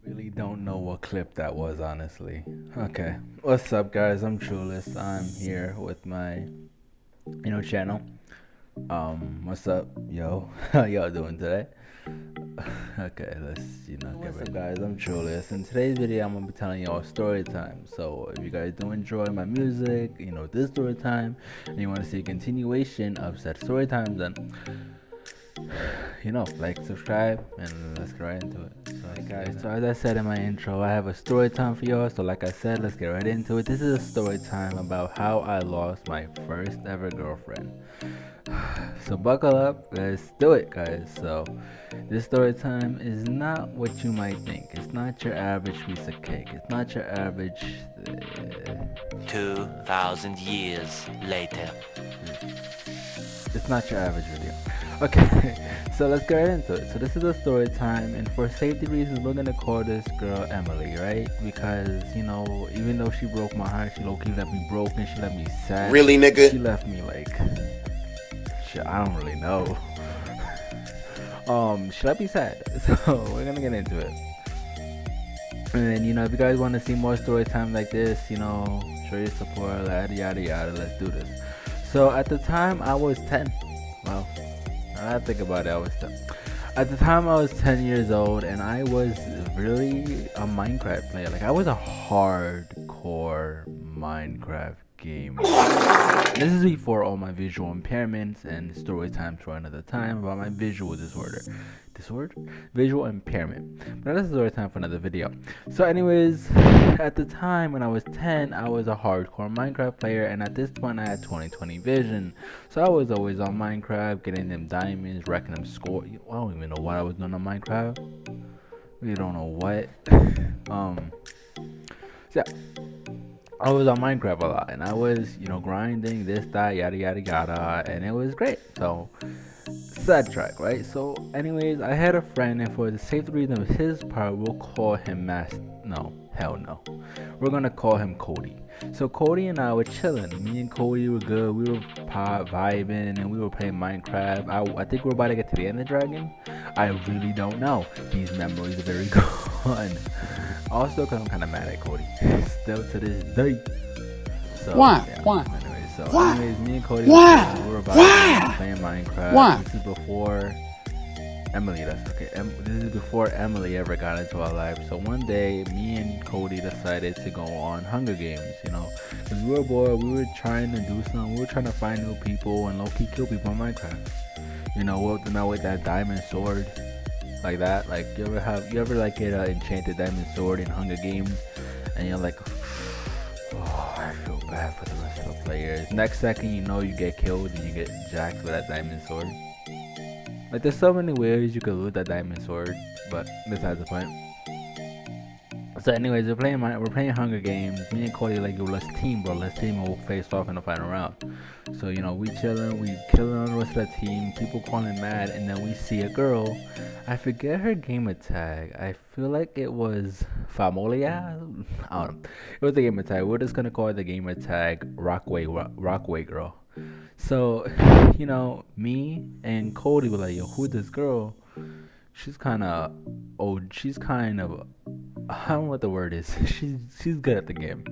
Really don't know what clip that was, honestly. Okay, what's up, guys? I'm Trueless. I'm here with my, channel. What's up, yo? How y'all doing today? Okay, let's, get right. Guys, I'm Trueless. In today's video, I'm gonna be telling y'all story time. So, if you guys do enjoy my music, this story time, and you want to see a continuation of said story time, then like, subscribe, and let's get right into it. So, guys, so as I said in my intro, I have a story time for y'all. So, like I said, let's get right into it. This is a story time about how I lost my first ever girlfriend. So, buckle up, let's do it, guys. So, this story time is not what you might think. It's not your average piece of cake. It's not your average. 2,000 years later. It's not your average video. Okay, so let's get right into it. So this is a story time, and for safety reasons, we're gonna call this girl Emily, right? Because even though she broke my heart, she low-key left me broken. She left me sad. Really, nigga? She left me like, shit, I don't really know. She left me sad. So we're gonna get into it. And then if you guys want to see more story time like this, show your support, yada yada yada. Let's do this. So at the time I was 10. Well, I think about it, I was 10. At the time I was 10 years old, and I was really a Minecraft player. Like, I was a hardcore Minecraft gamer. This is before all my visual impairments, and story times for another time about my visual visual impairment. But that's a story time for another video. So anyways, at the time when I was 10, I was a hardcore Minecraft player, and at this point I had 20/20 vision. So I was always on Minecraft, getting them diamonds, wrecking them score. I don't even know what I was doing on Minecraft. We don't know what. So yeah, I was on Minecraft a lot, and I was, grinding this, that, yada yada yada, and it was great. So, sidetrack, right? So, anyways, I had a friend, and for the safety reason of his part, we'll call him No, hell no. We're gonna call him Cody. So Cody and I were chilling. Me and Cody were good. We were vibing, and we were playing Minecraft. I think we're about to get to the Ender Dragon. I really don't know. These memories are very gone. Also, because I'm kind of mad at Cody. Still to this day. So, Why? Yeah. Why? Anyways, me and Cody were about to be playing Minecraft. This is before Emily. This is before Emily ever got into our life. So one day, me and Cody decided to go on Hunger Games. Because we were bored. We were trying to do something. We were trying to find new people and low-key kill people in Minecraft. Whip them out with that diamond sword. Like that. Like, you ever like get an enchanted diamond sword in Hunger Games, and you're like, oh, I feel bad for the rest of the players. Next second, you get killed and you get jacked with that diamond sword. Like, there's so many ways you could lose that diamond sword, but besides the point. So anyways, we're playing Hunger Games. Me and Cody like, yo, let's team, bro. Let's team, and we'll face off in the final round. So we chilling, we killing on the rest of the team. People calling mad, and then we see a girl. I forget her gamer tag. I feel like it was Famolia. I don't know. It was a gamer tag. We're just gonna call it the gamer tag Rockway girl. So, me and Cody were like, yo, who's this girl? She's kind of old. She's kind of, I don't know what the word is. She's good at the game.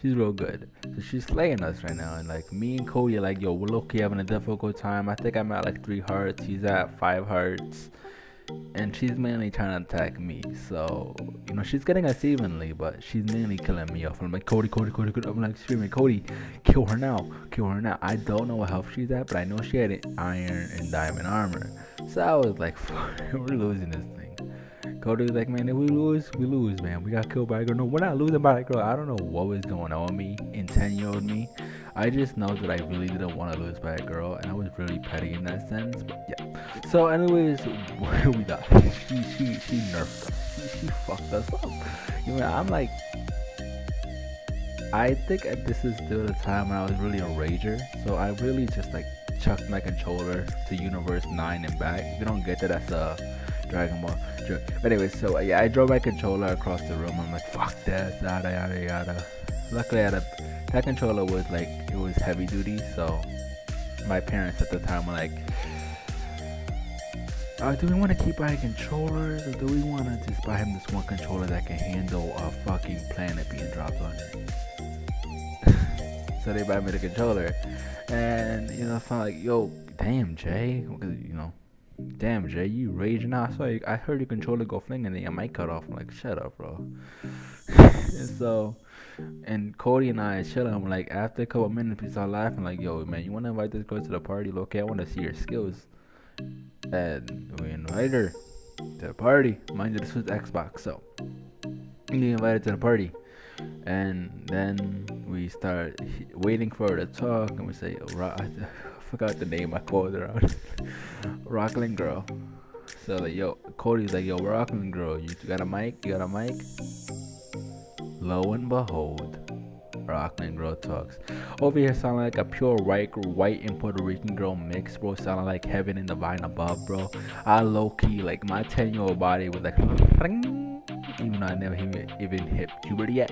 She's real good. So she's slaying us right now. And like, me and Cody are like, yo, we're low-key having a difficult time. I think I'm at like 3 hearts. He's at 5 hearts. And she's mainly trying to attack me. So, she's getting us evenly, but she's mainly killing me off. I'm like, Cody. I'm like screaming, Cody, kill her now. I don't know what health she's at, but I know she had iron and diamond armor. So I was like, fuck, we're losing this thing. Cody was like, man, if we lose, man. We got killed by a girl. No, we're not losing by a girl. I don't know what was going on with me in 10-year-old me. I just know that I really didn't want to lose by a girl, and I was really petty in that sense. But yeah. So anyways, we died. She nerfed us. She fucked us up. I'm like, I think this is still the time when I was really a rager. So I really just like chucked my controller to Universe 9 and back. If you don't get that, that's a Dragon Ball. But anyway, so yeah, I drove my controller across the room. I'm like, fuck that, yada yada yada. Luckily, that controller was like, it was heavy duty, so my parents at the time were like, Do we want to keep buying controllers, or do we want to just buy him this one controller that can handle a fucking planet being dropped on it? So they buy me the controller, and it's not like, yo, damn Jay, because damn Jay, you raging out. So I heard your controller go fling, and then your mic cut off. I'm like, shut up, bro. And so, and Cody and I chilling. I'm like, after a couple minutes, we start laughing. Like, yo, man, you want to invite this girl to the party? Okay, I want to see your skills. And we invite her to the party. Mind you, this was Xbox, so we invited to the party. And then we start waiting for her to talk, and we say, I forgot the name. I called her out. Rockland girl. So like, yo, Cody's like, yo, Rockland girl, you got a mic? You got a mic? Lo and behold, Rockland girl talks. Over here sounding like a pure white and Puerto Rican girl mix, bro. Sounding like heaven and divine above, bro. I low key, like, my 10-year-old body was like, even though I never even hit puberty yet.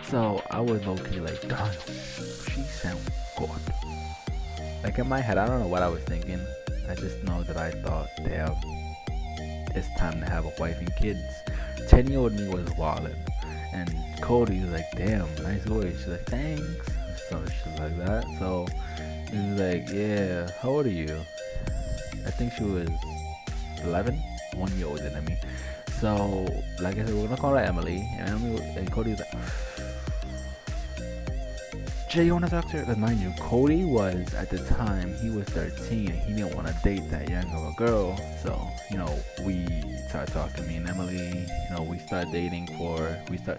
So I was low key like, damn, she sounds good. Like, in my head, I don't know what I was thinking. I just know that I thought, damn, it's time to have a wife and kids. 10-year-old me was wildin'. And Cody's like, damn, nice voice. She's like, thanks. So shit like that. So he was like, yeah, how old are you? I think she was 11, 1 year older than me. So, like I said, we're gonna call her Emily. And Cody's like, Jay, you wanna talk to her? Because mind you, Cody was, at the time, he was 13. He didn't want to date that young of a girl. So, we started talking, me and Emily. We started dating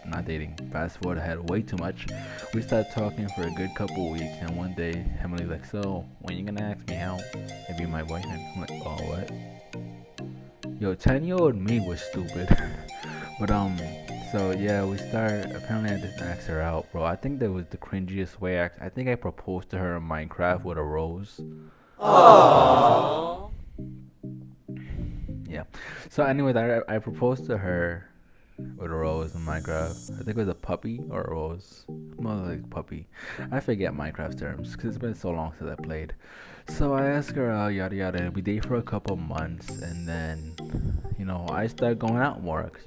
not dating. Fast forward ahead way too much. We started talking for a good couple weeks. And one day, Emily's like, so, when you gonna ask me out and be my boyfriend? I'm like, oh, what? Yo, 10-year-old me was stupid. But, so yeah, apparently I just asked her out, bro. I think that was the cringiest way. I think I proposed to her in Minecraft with a rose. Aww. Yeah. So anyways, I proposed to her with a rose in Minecraft. I think it was a puppy or a rose. More like puppy. I forget Minecraft terms because it's been so long since I played. So I asked her out, yada yada. We dated for a couple months, and then I started going out more because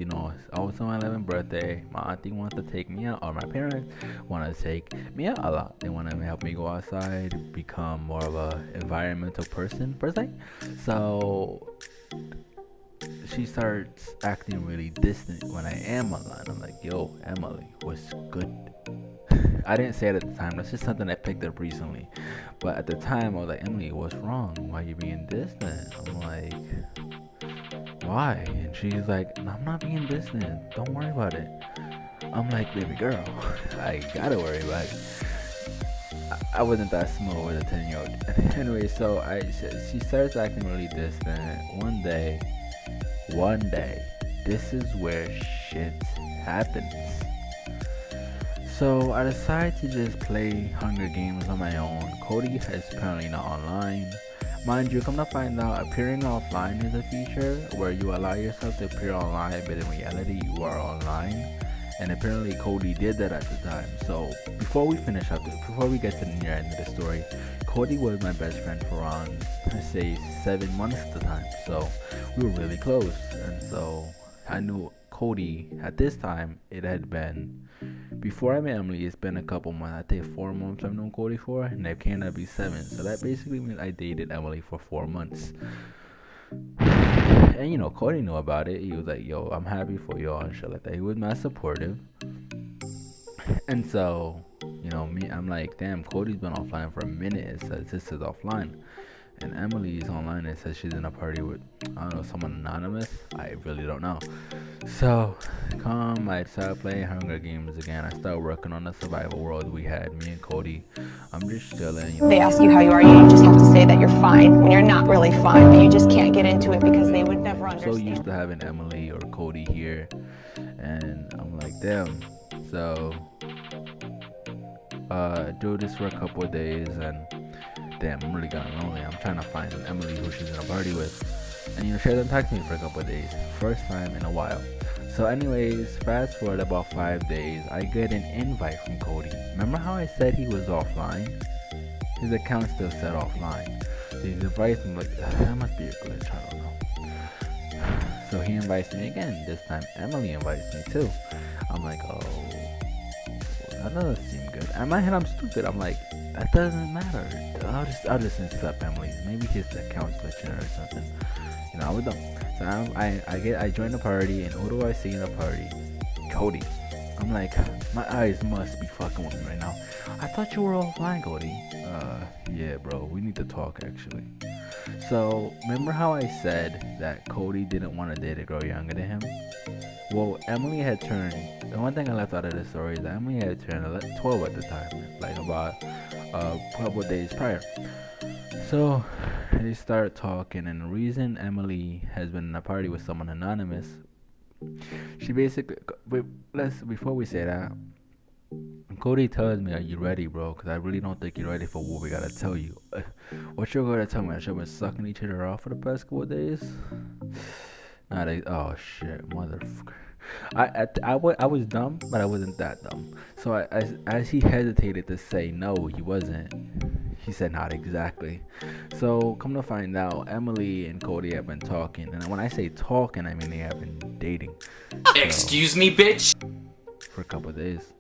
I was on my 11th birthday. My auntie wanted to take me out, or my parents wanted to take me out a lot. They wanted to help me go outside, become more of a environmental person per se. So she starts acting really distant when I am online. I'm like, yo, Emily, what's good? I didn't say it at the time. That's just something I picked up recently. But at the time, I was like, Emily, what's wrong? Why are you being distant? I'm like, why? And she's like, no, I'm not being distant. Don't worry about it. I'm like, baby girl, I gotta worry about it. I wasn't that smooth with a 10-year-old. Anyway, so she starts acting really distant. One day, this is where shit happens. So I decided to just play Hunger Games on my own. Cody is apparently not online. Mind you, come to find out, appearing offline is a feature where you allow yourself to appear online, but in reality you are online. And apparently Cody did that at the time. So before we get to the near end of the story, Cody was my best friend for around, let's say, 7 months at the time. So we were really close. And so I knew Cody at this time. It had been, before I met Emily, it's been a couple months. I think 4 months I've known Cody for, and that cannot be 7. So that basically means I dated Emily for 4 months. And Cody knew about it. He was like, yo, I'm happy for y'all and shit like that. He was not supportive. And so, I'm like, damn, Cody's been offline for a minute. It says this is offline. And Emily's online. It says she's in a party with, I don't know, someone anonymous. I really don't know. So, I started playing Hunger Games again. I started working on the survival world we had, me and Cody. I'm just chilling. They ask you how you are, you just have to say that you're fine when you're not really fine, but you just can't get into it because they would never understand. So used to having Emily or Cody here, and I'm like, damn. So, do this for a couple of days, and damn, I'm really getting lonely. I'm trying to find Emily who she's in a party with. And she hasn't texted me for a couple of days. First time in a while. So anyways, fast forward about 5 days, I get an invite from Cody. Remember how I said he was offline? His account still said offline. So he invites me, like, that must be a glitch, I don't know. So he invites me again. This time Emily invites me too. I'm like, oh, that doesn't seem good. In my head, I'm stupid. I'm like, that doesn't matter. I'll just accept Emily. Maybe his account's glitching or something. You know, I would know. So I join the party, and who do I see in the party? Cody. I'm like, my eyes must be fucking with me right now. I thought you were offline, Cody. Yeah, bro. We need to talk actually. So remember how I said that Cody didn't want to date a girl younger than him? Well, Emily had turned. The one thing I left out of the story is that Emily had turned 12 at the time, like about a couple of days prior. So they start talking, and the reason Emily has been in a party with someone anonymous, she basically. Before we say that, Cody tells me, "Are you ready, bro? Because I really don't think you're ready for what we gotta tell you." What you're gonna tell me? That you've been sucking each other off for the past couple of days? Oh shit, motherfucker. I was dumb, but I wasn't that dumb. So as he hesitated to say no, he wasn't. He said not exactly. So come to find out, Emily and Cody have been talking, and when I say talking, I mean they have been dating. Excuse me, bitch. For a couple of days.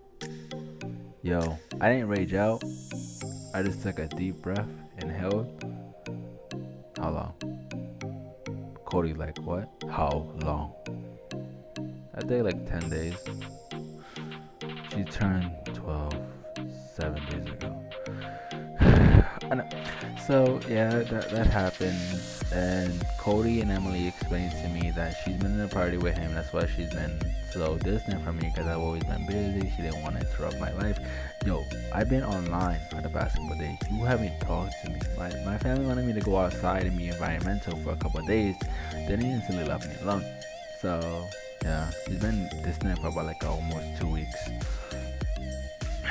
Yo, I didn't rage out. I just took a deep breath, inhaled. How long? Cody like, what? How long? I think like 10 days. She turned 12 7 days ago. So yeah, that happens, and Cody and Emily explained to me that she's been in a party with him. That's why she's been so distant from me, because I've always been busy. She didn't want to interrupt my life. Yo, I've been online for the past couple of days. You haven't talked to me. My family wanted me to go outside and be environmental for a couple of days. Then they instantly left me alone. So yeah, she's been distant for about like almost 2 weeks.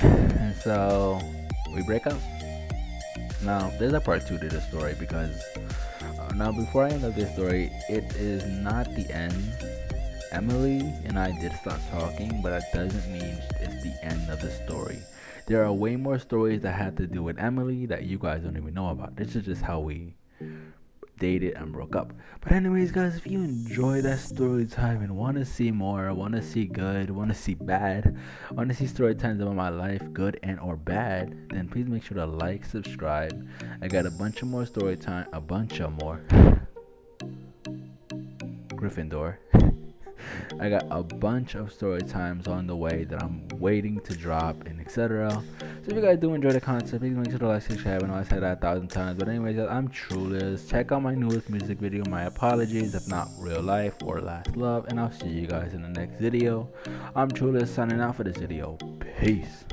And so we break up. Now there's a part 2 to the story, because now before I end up this story, it is not the end. Emily and I did stop talking, but that doesn't mean it's the end of the story. There are way more stories that have to do with Emily that you guys don't even know about. This is just how we dated and broke up. But anyways, guys, if you enjoy that story time and want to see more, want to see good, want to see bad, want to see story times about my life, good and or bad, then please make sure to like, subscribe. I got a bunch of more story time, a bunch of more Gryffindor. I got a bunch of story times on the way that I'm waiting to drop, and etc. So if you guys do enjoy the content, please make sure to like, subscribe. I know I said that 1,000 times, but anyways, I'm Trueless. Check out my newest music video. My apologies if not real life or last love, and I'll see you guys in the next video. I'm Trueless signing out for this video. Peace.